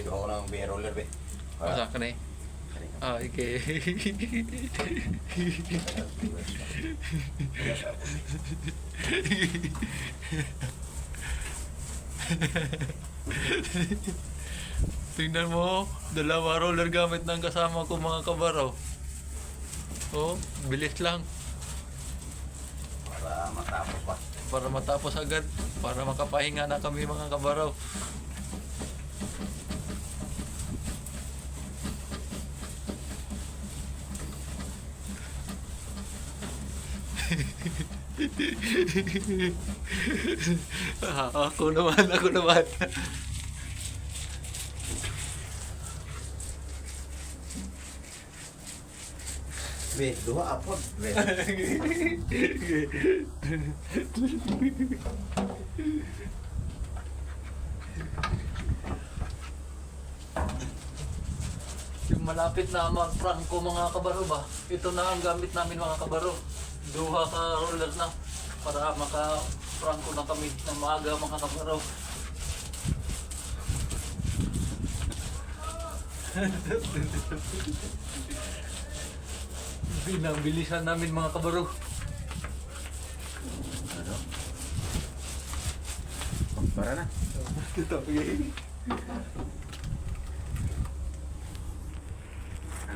Be, ako ng beer roller, be. Masa ka na eh. Ah, okay. Tingnan mo, dalawa roller gamit ng kasama ko mga kabaro. Oh, bilis lang. Para matapos pa. Para matapos agad. Para makapahinga na kami mga kabaro. Ako naman, ako naman. Be, duha apod, be. Yung malapit na mag-prangko mga kabaro ba? Ito na ang gamit namin mga kabaro. Duha ka roller na para maka-prangko na kami ng maaga mga kabaro. Binabilisan namin mga kabaro. Ano? Para na. Ito,